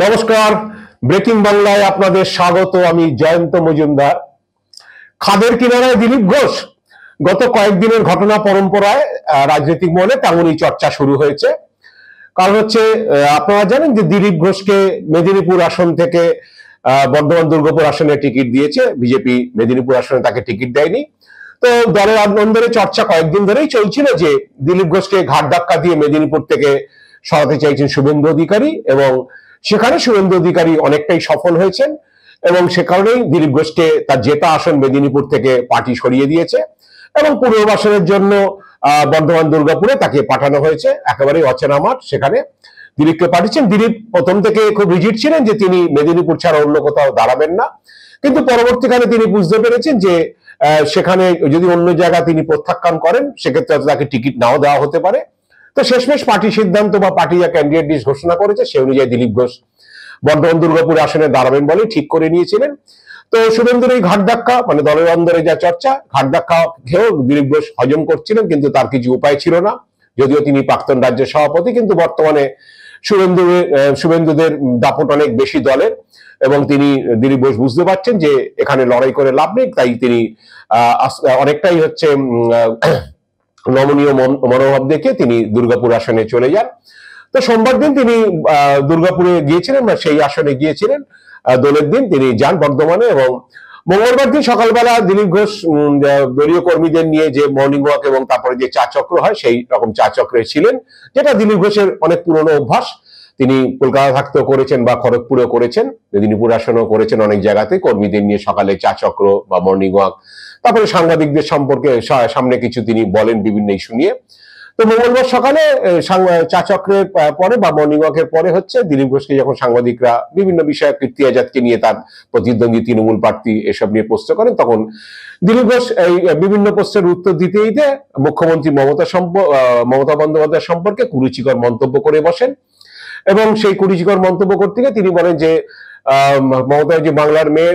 নমস্কার, ব্রেকিং বাংলায় আপনাদের স্বাগত। আমি জয়ন্ত মজুমদার। খাদের কিনারায় দিলীপ ঘোষ, গত কয়েকদিনের ঘটনা পরম্পরায় রাজনৈতিক মহলে তেমনই চর্চা শুরু হয়েছে। কারণ হচ্ছে, আপনারা জানেন যে দিলীপ ঘোষকে মেদিনীপুর আসন থেকে বর্ধমান দুর্গাপুর আসনে টিকিট দিয়েছে বিজেপি। মেদিনীপুর আসনে তাকে টিকিট দেয়নি। তো দলের অন্দরে চর্চা কয়েকদিন ধরেই চলছিল যে দিলীপ ঘোষকে ঘাট ধাক্কা দিয়ে মেদিনীপুর থেকে সরাতে চাইছেন শুভেন্দু অধিকারী, এবং সেখানে শুভেন্দু অধিকারী অনেকটাই সফল হয়েছেন, এবং সে কারণেই দিলীপ ঘোষকে তার জেতা আসন মেদিনীপুর থেকে পার্টি সরিয়ে দিয়েছে, এবং পুনর্বাসনের জন্য বর্ধমান দুর্গাপুরে তাকে পাঠানো হয়েছে। একেবারেই অচেনা মাঠ, সেখানে দিলীপকে পাঠিয়েছেন। দিলীপ প্রথম থেকে খুব রিজিড ছিলেন যে তিনি মেদিনীপুর ছাড়া অন্য কোথাও দাঁড়াবেন না, কিন্তু পরবর্তীকালে তিনি বুঝতে পেরেছেন যে সেখানে যদি অন্য জায়গা তিনি প্রত্যাখ্যান করেন, সেক্ষেত্রে তাকে টিকিট নাও দেওয়া হতে পারে। তো শেষমেশ পার্টি সিদ্ধান্ত বা পার্টি যা ক্যান্ডিডেট লিস্ট ঘোষণা করেছে সে অনুযায়ী দিলীপ ঘোষ বর্ধমান দুর্গাপুর আসনে দাঁড়াবেন বলে ঠিক করে নিয়েছিলেন। তো শুভেন্দুর এই ঘাট ধাক্কা, মানে দলের অন্দরে যা চর্চা, ঘাট ধাক্কা খেয়েও দিলীপ ঘোষ হজম করছিলেন, কিন্তু তার কিছু উপায় ছিল না। যদিও তিনি প্রাক্তন রাজ্য সভাপতি, কিন্তু বর্তমানে শুভেন্দুদের দাপট অনেক বেশি দলের, এবং তিনি দিলীপ ঘোষ বুঝতে পারছেন যে এখানে লড়াই করে লাভ নেই। তাই তিনি অনেকটাই হচ্ছে নমনীয় মনোভাব দেখে তিনি দুর্গাপুর আসনে চলে যান। তো সোমবার দিন তিনি দুর্গাপুরে গিয়েছিলেন, বা সেই আসনে গিয়েছিলেন। দোলের দিন তিনি যান বর্ধমানে, এবং মঙ্গলবার দিন সকালবেলা দিলীপ ঘোষ দলীয় কর্মীদের নিয়ে যে মর্নিং ওয়াক এবং তারপরে যে চা চক্র হয়, সেই রকম চা চক্রে ছিলেন, যেটা দিলীপ ঘোষের অনেক পুরনো অভ্যাস। তিনি কলকাতা থাকতেও করেছেন বা খড়গপুরেও করেছেন, মেদিনীপুর আসনেও করেছেন। অনেক জায়গাতে কর্মীদের নিয়ে সকালে চা চক্র বা মর্নিং ওয়াক, তারপরে সাংবাদিকদের সম্পর্কে সামনে কিছু তিনি বলেন বিভিন্ন ইস্যু নিয়ে। তো মঙ্গলবার সকালে চা চক্রের পরে বা মর্নিং ওয়াকের পরে হচ্ছে দিলীপ ঘোষকে যখন সাংবাদিকরা বিভিন্ন বিষয়ে কীর্তি আজাদকে নিয়ে, তার প্রতিদ্বন্দ্বী তৃণমূল প্রার্থী এসব নিয়ে প্রশ্ন করেন, তখন দিলীপ ঘোষ এই বিভিন্ন প্রশ্নের উত্তর দিতে দিতে মুখ্যমন্ত্রী মমতা বন্দ্যোপাধ্যায় সম্পর্কে কুরুচিকর মন্তব্য করে বসেন। এবং সেই কুরুচিকর মন্তব্য করতে গিয়ে তিনি বলেন যে মমতা যে বাংলার মেয়ে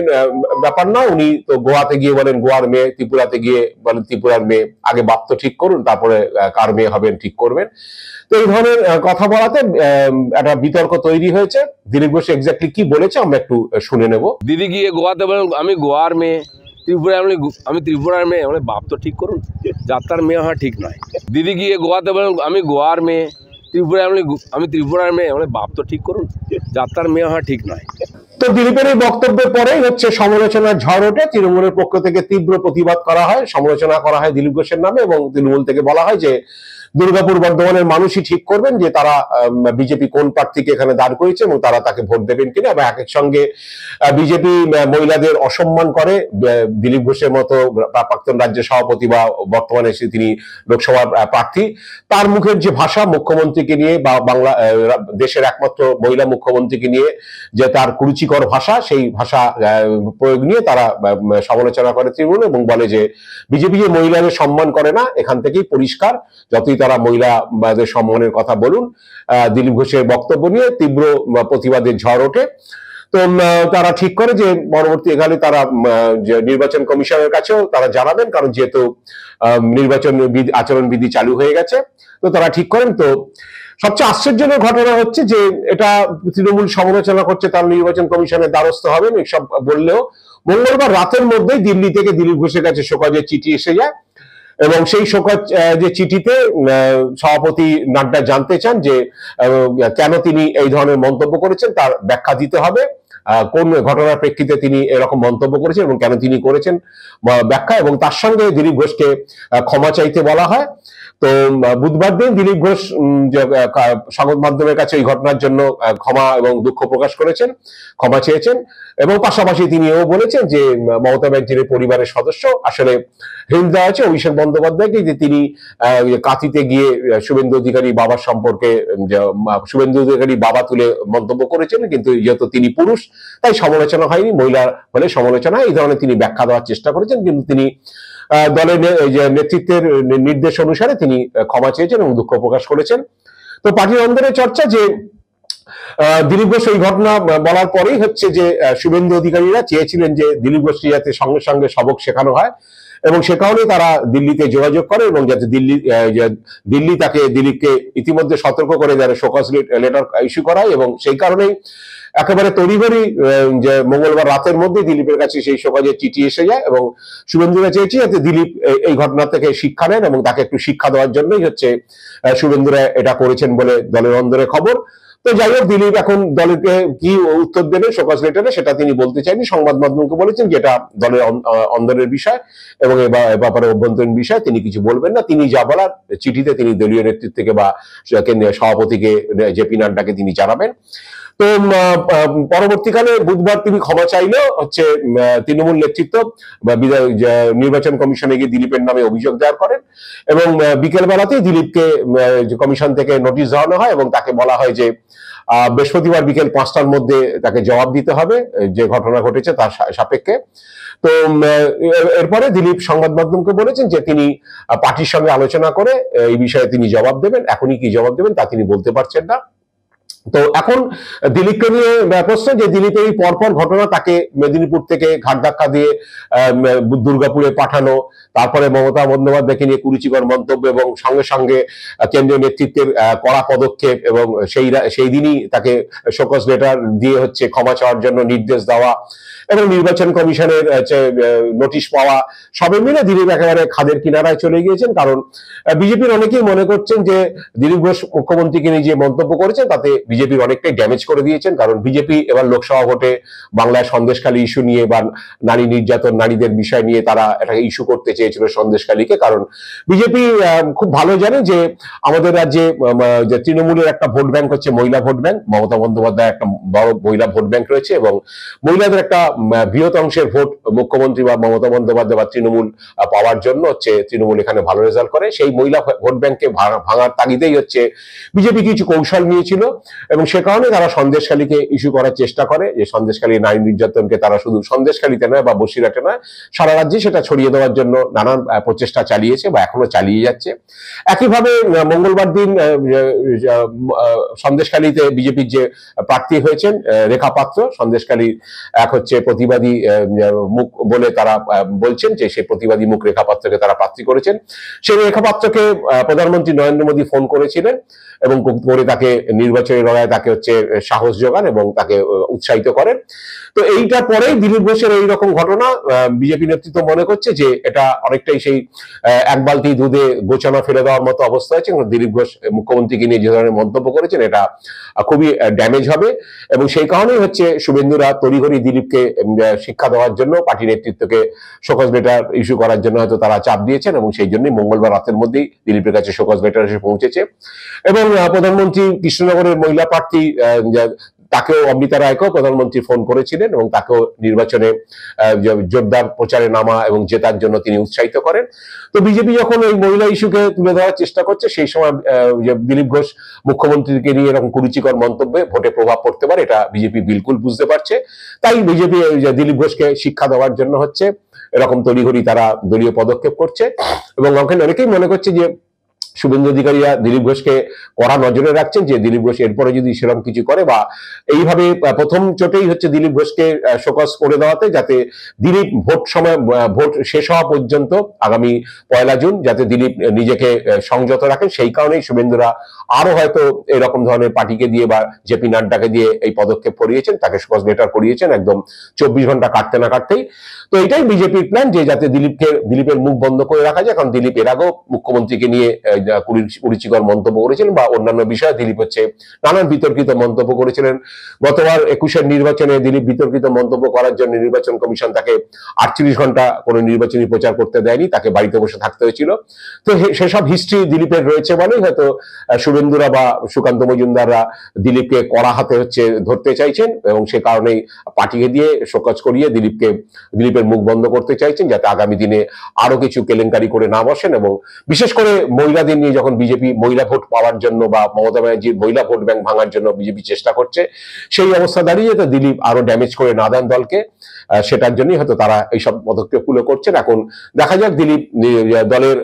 ব্যাপার না, উনি তো গোয়াতে গিয়ে বলেন গোয়ার মেয়ে, ত্রিপুরাতে গিয়ে বলেন ত্রিপুরার মেয়ে। আগে বাপ তো ঠিক করুন, তারপরে কার মেয়ে হবেন ঠিক করবেন। তো এই ধরনের কথা বলাতে একটা বিতর্ক তৈরি হয়েছে। দিলীপ ঘোষ এক্স্যাক্টলি কি বলেছে আমরা একটু শুনে নেব। দিদি গিয়ে গোয়াতে বলেন আমি গোয়ার মেয়ে, ত্রিপুরায় আমি ত্রিপুরার মেয়ে, মানে বাপ তো ঠিক করুন, যাত্রার মেয়ে হওয়া ঠিক নয়। দিদি গিয়ে গোয়াতে বলেন আমি গোয়ার মেয়ে, ত্রিপুরায় আমি ত্রিপুরার মেয়ে, মানে বাপ তো ঠিক করুন, যাত্রার মেয়ে হওয়া ঠিক নয়। তো দিলীপের এই বক্তব্যের পরেই হচ্ছে সমালোচনার ঝড় ওঠে। তৃণমূলের পক্ষ থেকে তীব্র প্রতিবাদ করা হয়, সমালোচনা করা হয় দিলীপ ঘোষের নামে, এবং তৃণমূল থেকে বলা হয় যে দুর্গাপুর বর্ধমানের মানুষই ঠিক করবেন যে তারা বিজেপি কোন প্রার্থীকে এখানে দাঁড় করেছে এবং তারা তাকে ভোট দেবেন কিনা। এবং এক সঙ্গে বিজেপি মহিলাদের অসম্মান করে। দিলীপ ঘোষের মতো প্রাক্তন রাজ্য সভাপতি বা বর্তমানে তিনি লোকসভার প্রার্থী, তার মুখের যে ভাষা মুখ্যমন্ত্রীকে নিয়ে বা বাংলা দেশের একমাত্র মহিলা মুখ্যমন্ত্রীকে নিয়ে যে তার কুরুচিকর ভাষা, সেই ভাষা প্রয়োগ নিয়ে তারা সমালোচনা করে তৃণমূল, এবং বলে যে বিজেপি যে মহিলাদের সম্মান করে না, এখান থেকেই পরিষ্কার। যতই তারা মহিলাদের সম্মানের কথা বলুন, দিলীপ ঘোষের বক্তব্য নিয়ে তীব্র প্রতিবাদের ঝড় ওঠে। তো তারা ঠিক করে যে পরবর্তীকালে তারা নির্বাচন কমিশনের কাছেও তারা জানাবেন, কারণ যেহেতু নির্বাচন আচরণবিধি চালু হয়ে গেছে। তো তারা ঠিক করেন। তো সবচেয়ে আশ্চর্যজনক ঘটনা হচ্ছে যে এটা তৃণমূল সমালোচনা করছে, তার নির্বাচন কমিশনের দ্বারস্থ হবেন এসব বললেও মঙ্গলবার রাতের মধ্যেই দিল্লি থেকে দিলীপ ঘোষের কাছে শোকজের চিঠি এসে যায়, এবং সেই শোকজ যে চিঠিতে সভাপতি নাড্ডা জানতে চান যে কেন তিনি এই ধরনের মন্তব্য করেছেন, তার ব্যাখ্যা দিতে হবে। কোন ঘটনার প্রেক্ষিতে তিনি এরকম মন্তব্য করেছেন এবং কেন তিনি করেছেন ব্যাখ্যা, এবং তার সঙ্গে দিলীপ ঘোষকে ক্ষমা চাইতে বলা হয়। তো বুধবার দিন দিলীপ ঘোষ সংবাদ মাধ্যমের কাছে এই ঘটনার জন্য ক্ষমা এবং দুঃখ প্রকাশ করেছেন, ক্ষমা চেয়েছেন, এবং পাশাপাশি তিনি এও বলেছেন যে মমতা ব্যানার্জির পরিবারের সদস্য আসলে হিন্ট দেওয়া হয়েছে অভিষেক বন্দ্যোপাধ্যায়কে যে তিনি কাঁথিতে গিয়ে শুভেন্দু অধিকারী বাবার সম্পর্কে শুভেন্দু অধিকারী বাবা তুলে মন্তব্য করেছেন, কিন্তু যেহেতু তিনি পুরুষ তাই সমালোচনা হয়নি, মহিলা হলে সমালোচনা, এই ধরনের তিনি ব্যাখ্যা দেওয়ার চেষ্টা করেছেন। কিন্তু তিনি দলের নেতৃত্বের নির্দেশ অনুসারে তিনি ক্ষমা চেয়েছেন এবং দুঃখ প্রকাশ করেছেন। তো পার্টির অন্দরে চর্চা যে দিলীপ ঘোষ এই ঘটনা বলার পরেই হচ্ছে যে শুভেন্দু অধিকারীরা চেয়েছিলেন যে দিলীপ ঘোষকে যাতে সঙ্গে সঙ্গে সবক শেখানো হয়, এবং সে কারণে তারা দিল্লিতে যোগাযোগ করে এবং যাতে দিল্লি তাকে দিলীপকে ইতিমধ্যে সতর্ক করে যারা শোকজ লেটার ইস্যু করায়, এবং সেই কারণেই একেবারে তড়িঘড়ি যে মঙ্গলবার রাতের মধ্যে দিলীপের কাছে সেই শোকজের চিঠি এসে যায় এবং শুভেন্দুরা চেয়েছে যাতে দিলীপ এই ঘটনা থেকে শিক্ষা নেন এবং তাকে একটু শিক্ষা দেওয়ার জন্যই হচ্ছে শুভেন্দুরা এটা করেছেন বলে দলের অন্দরে খবর। তো যাই হোক, দিলীপ এখন দলকে কি উত্তর দেবে শোকজ লেটারে সেটা তিনি বলতে চাইনি, সংবাদ মাধ্যমকে বলেছেন যেটা দলের অন্দরের বিষয় এবং এ ব্যাপারে অভ্যন্তরীণ বিষয় তিনি কিছু বলবেন না। তিনি যা বলার চিঠিতে তিনি দলীয় নেতৃত্বকে বা কেন্দ্রীয় সভাপতিকে জেপি নাড্ডাকে তিনি জানাবেন। তো পরবর্তীকালে বুধবার তিনি ক্ষমা চাইলেও হচ্ছে তৃণমূল নেতৃত্ব বা নির্বাচন কমিশনে গিয়ে দিলীপের নামে অভিযোগ দায়ের করেন এবং বিকেল বেলাতেই দিলীপকে কমিশন থেকে নোটিশ দেওয়ানো হয় এবং তাকে বলা হয় যে বৃহস্পতিবার বিকেল 5টার মধ্যে তাকে জবাব দিতে হবে যে ঘটনা ঘটেছে তার সাপেক্ষে। তো এরপরে দিলীপ সংবাদ মাধ্যমকে বলেছেন যে তিনি পার্টির সঙ্গে আলোচনা করে এই বিষয়ে তিনি জবাব দেবেন, এখনই কি জবাব দেবেন তা তিনি বলতে পারছেন না। তো এখন দিলীপকে নিয়ে প্রশ্ন যে দিলীপের এই পরপর ঘটনা, তাকে মেদিনীপুর থেকে ঘাট ধাক্কা দিয়ে দুর্গাপুরে পাঠানো, তারপরে মমতা বন্দ্যোপাধ্যায়কে নিয়ে কুরুচিকর মন্তব্য এবং সঙ্গে সঙ্গে কেন্দ্রীয় নেতৃত্বের কড়া পদক্ষেপ এবং সেই দিনই তাকে শোকজ লেটার দিয়ে হচ্ছে ক্ষমা চাওয়ার জন্য নির্দেশ দেওয়া এবং নির্বাচন কমিশনের নোটিশ পাওয়া, সবে মিলে দিলীপ একেবারে খাদের কিনারায় চলে গিয়েছেন। কারণ বিজেপির অনেকেই মনে করছেন যে দিলীপ ঘোষ মুখ্যমন্ত্রীকে নিয়ে যে মন্তব্য করেছেন তাতে বিজেপির অনেকটাই ড্যামেজ করে দিয়েছেন। কারণ বিজেপি এবার লোকসভা ভোটে বাংলায় সন্দেশখালী ইস্যু নিয়ে বা নারী নির্যাতন, নারীদের বিষয় নিয়ে তারা এটাকে ইস্যু করতে চেয়েছিল সন্দেশখালীকে। কারণ বিজেপি খুব ভালো জানে যে আমাদের রাজ্যে যে তৃণমূলের একটা ভোট ব্যাংক হচ্ছে মহিলা ভোট ব্যাংক, মমতা বন্দ্যোপাধ্যায় একটা বড় মহিলা ভোট ব্যাংক রয়েছে এবং মহিলাদের একটা বৃহৎ অংশের ভোট মুখ্যমন্ত্রী বা মমতা বন্দ্যোপাধ্যায় বা তৃণমূল পাওয়ার জন্য হচ্ছে তৃণমূল এখানে ভালো রেজাল্ট করে। সেই মহিলা ভোট ব্যাংককে ভাঙার তাগিদেই হচ্ছে বিজেপি কিছু কৌশল নিয়েছিল এবং সে কারণে তারা সন্দেশখালীকে ইস্যু করার চেষ্টা করে যে সন্দেশখালী নারী নির্যাতনকে তারা শুধু সন্দেশখালীতে নয় বা বসিরহাটে নয় সারা রাজ্যে সেটা ছড়িয়ে দেওয়ার জন্য নানান প্রচেষ্টা চালিয়েছে বা এখনো চালিয়ে যাচ্ছে। একইভাবে মঙ্গলবার দিন সন্দেশখালীতে বিজেপির যে প্রার্থী হয়েছেন রেখা পাত্র, সন্দেশখালী এক হচ্ছে প্রতিবাদী মুখ বলে তারা বলছেন যে সেই প্রতিবাদী মুখ রেখা পাত্রকে তারা প্রার্থী করেছেন। সেই রেখা পাত্রকে প্রধানমন্ত্রী নরেন্দ্র মোদী ফোন করেছিলেন এবং করে তাকে নির্বাচনী লড়াইয়ে তাকে হচ্ছে সাহস যোগান এবং তাকে উৎসাহিত করেন। তো এইটার পরেই দিলীপ ঘোষের এইরকম ঘটনা বিজেপি নেতৃত্ব মনে করছে যে এটা অনেকটাই সেই এক বালতি দুধে গোচানা ফেলে দেওয়ার মতো অবস্থা হয়েছে এবং দিলীপ ঘোষ মুখ্যমন্ত্রীকে নিয়ে যে ধরনের মন্তব্য করেছেন এটা খুবই ড্যামেজ হবে এবং সেই কারণেই হচ্ছে শুভেন্দুরা তড়িঘড়ি দিলীপকে শিক্ষা দেওয়ার জন্য পার্টি নেতৃত্বকে শোকজ লেটার ইস্যু করার জন্য হয়তো তারা চাপ দিয়েছেন এবং সেই জন্যই মঙ্গলবার রাতের মধ্যেই দিলীপের কাছে শোকজ লেটার এসে পৌঁছেছে এবং প্রধানমন্ত্রী কৃষ্ণনগরের মহিলা প্রার্থী তাকেও অমৃতা রায়কেও প্রধানমন্ত্রী ফোন করেছিলেন এবং তাকেও নির্বাচনে জোরদার প্রচারে নামা এবং জেতার জন্য তিনি উৎসাহিত করেন। তো বিজেপি যখন এই মহিলা ইস্যুকে তুলে দেওয়ার চেষ্টা করছে সেই সময় দিলীপ ঘোষ মুখ্যমন্ত্রীকে নিয়ে এরকম কুরুচিকর মন্তব্যে ভোটে প্রভাব পড়তে পারে এটা বিজেপি বিলকুল বুঝতে পারছে। তাই বিজেপি দিলীপ ঘোষকে শিক্ষা দেওয়ার জন্য হচ্ছে এরকম তড়িঘড়ি তারা দলীয় পদক্ষেপ করছে এবং ওখানে অনেকেই মনে করছে যে শুভেন্দু অধিকারীরা দিলীপ ঘোষকে কড়া নজরে রাখছেন যে দিলীপ ঘোষ এরপরে যদি সেরকম কিছু করে বা এইভাবে প্রথম চোটেই হচ্ছে দিলীপ ঘোষকে শোকজ করে দেওয়াতে যাতে দিলীপ ভোট শেষ হওয়া পর্যন্ত আগামী 1 জুন যাতে দিলীপ নিজেকে সংযত রাখেন সেই কারণেই শুভেন্দুরা আরো হয়তো এরকম ধরনের পার্টিকে দিয়ে বা জেপি নাড্ডাকে দিয়ে এই পদক্ষেপ করিয়েছেন, তাকে শোকজ লেটার করিয়েছেন একদম 24 ঘন্টা কাটতে না কাটতেই। তো এটাই বিজেপির প্ল্যান যে যাতে দিলীপের মুখ বন্ধ করে রাখা যায়, কারণ দিলীপ এর আগেও মুখ্যমন্ত্রীকে নিয়ে কুরুচিকর মন্তব্য করেছিলেন বা অন্যান্য বিষয়ে দিলীপ হচ্ছে নানান বিতর্কিত মন্তব্য করেছিলেন। গতবার 21-এর নির্বাচনে দিলীপ বিতর্কিত মন্তব্য করার জন্য নির্বাচন কমিশন তাকে 48 ঘন্টা কোনো নির্বাচনী প্রচার করতে দেয়নি, তাকে বাড়িতে বসে থাকতে হয়েছিল। তো সেসব হিস্ট্রি দিলীপের রয়েছে বলেই হয়তো শুভেন্দুরা বা সুকান্ত মজুমদাররা দিলীপকে কড়া হাতে হচ্ছে ধরতে চাইছেন এবং সে কারণেই পার্টিকে দিয়ে শোকজ করিয়ে দিলীপের মুখ বন্ধ করতে চাইছেন যাতে আগামী দিনে আরো কিছু কেলেঙ্কারি করে না বসেন এবং বিশেষ করে মহিলাদের নিয়ে যখন বিজেপি মহিলা ভোট পাওয়ার জন্য বা মমতা ব্যানার্জির মহিলা ভোট ব্যাংক ভাঙার জন্য বিজেপি চেষ্টা করছে সেই অবস্থা দাঁড়িয়ে তো দিলীপ আরো ড্যামেজ করে না দেন দলকে সেটার জন্যই হয়তো তারা এইসব পদক্ষেপগুলো করছেন। এখন দেখা যাক দিলীপ দলের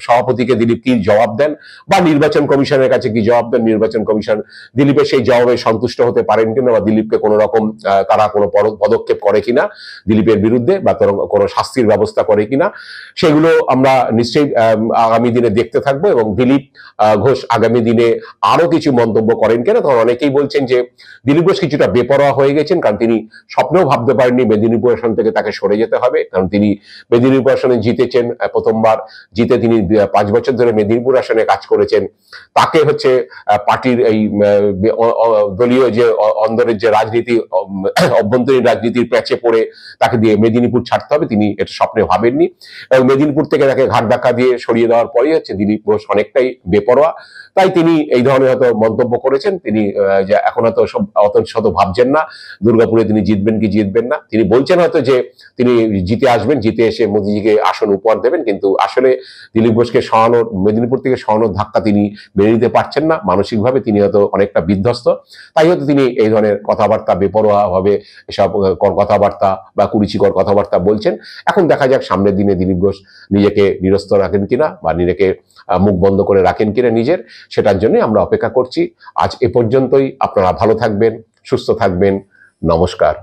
সভাপতিকে দিলীপ কি জবাব দেন বা নির্বাচন কমিশনের কাছে কি জবাব দেন। নির্বাচন কমিশন দিলীপের সেই জবাবে সন্তুষ্ট হতে পারেন কিনা বা দিলীপকে কোনো রকম তারা কোনো পদক্ষেপ করে কিনা দিলীপের বিরুদ্ধে বা কোনো শাস্তির ব্যবস্থা করে কিনা, সেগুলো আমরা নিশ্চয়ই আগামী দিনে দেখতে থাকবো। এবং দিলীপ ঘোষ আগামী দিনে আরো কিছু মন্তব্য করেন কিনা, তখন অনেকেই বলছেন যে দিলীপ ঘোষ কিছুটা বেপরোয়া হয়ে গেছেন, কারণ তিনি স্বপ্নেও ভাবতে পারেননি মেদিনীপুর আসন থেকে তাকে সরে যেতে হবে। কারণ তিনি মেদিনীপুর আসনে জিতেছেন, প্রথমবার জিতে তিনি 5 বছর ধরে মেদিনীপুর আসনে কাজ করেছেন। তাকে হচ্ছে পার্টির এই দলীয় যে অন্দরের যে রাজনীতি, অভ্যন্তরীণ রাজনীতির প্যাচে পড়ে তাকে দিয়ে মেদিনীপুর ছাড়তে হবে, তিনি এটা স্বপ্নে ভাবেননি। এবং মেদিনীপুর থেকে তাকে ঘাট ধাক্কা দিয়ে সরিয়ে দেওয়ার পরেই হচ্ছে দিলীপ ঘোষ অনেকটাই বেপরোয়া, তাই তিনি এই ধরনের হয়তো মন্তব্য করেছেন। তিনি যে এখন হয়তো অত শত ভাবছেন না দুর্গাপুরে তিনি জিতবেন কি জিতবেন না। তিনি বলছেন হয়তো যে তিনি জিতে আসবেন, জিতে এসে মোদিজিকে আসন উপহার দেবেন, কিন্তু আসলে দিলীপ ঘোষকে সরানোর, মেদিনীপুর থেকে সরানোর ধাক্কা তিনি মেনে নিতে পারছেন না। মানসিকভাবে তিনি হয়তো অনেকটা বিধ্বস্ত, তাই হয়তো তিনি এই ধরনের কথাবার্তা বেপরোয়া ভাবে এসব কথাবার্তা বা কুরুচিকর কথাবার্তা বলছেন। এখন দেখা যাক সামনের দিনে দিলীপ ঘোষ নিজেকে নিরস্ত রাখেন কিনা বা নিজেকে মুখ বন্ধ করে রাখেন কিনা নিজের, সেটার জন্য আমরা অপেক্ষা করছি। আজ এ পর্যন্তই। আপনারা ভালো থাকবেন, সুস্থ থাকবেন। নমস্কার।